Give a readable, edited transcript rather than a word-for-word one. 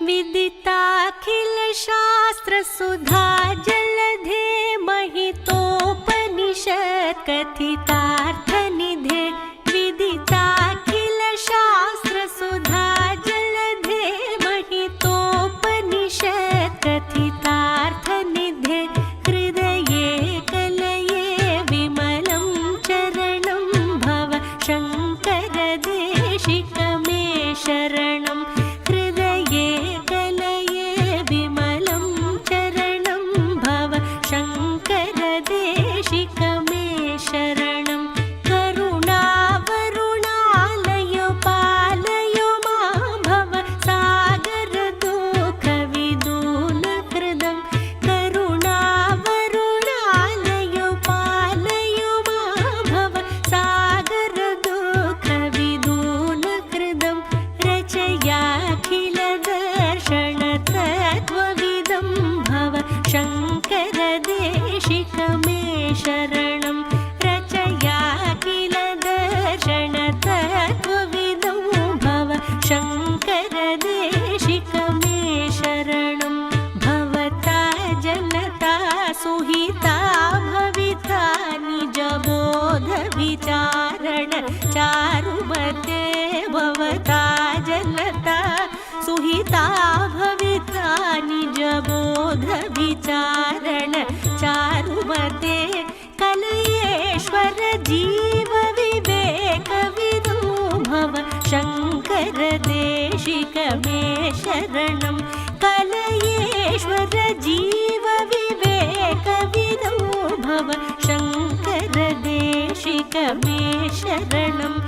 विदिताखिल शास्त्र सुधा जलधे महितोपनिषत् कथितार्थ निधे विदिताखिल शास्त्र सुधा जलधे महितोपनिषत् कथितार्थ निधे हृदये कलये विमलं चरणं भव शङ्कर देशिक मे शरणम् हृदये कलये विमलं चरणं भव शङ्कर देशिक मे शरणं करुणावरुणालय पालय मां भव सागर दुःखविदून हृदं करुणावरुणालय पालय मां भव सागर दुःखविदून हृदं रचयाखिल दर्शन तत्त्वविदं भव शङ्कर देशिक मे शरणं रचयाखिल दर्शन तत्त्वविदं भव शङ्कर देशिक मे शरणं भवता जनता सुहिता भविता निजबोध विचारण चारुमते भवता जनता सुहिता भविता निजबोध विचारण चारुमते कलयेश्वर जीव विवेक विदो भव शङ्कर देशिक मे शरणं कलयेश्वर जीव विवेक विदो भव शङ्कर देशिक मे शरणम्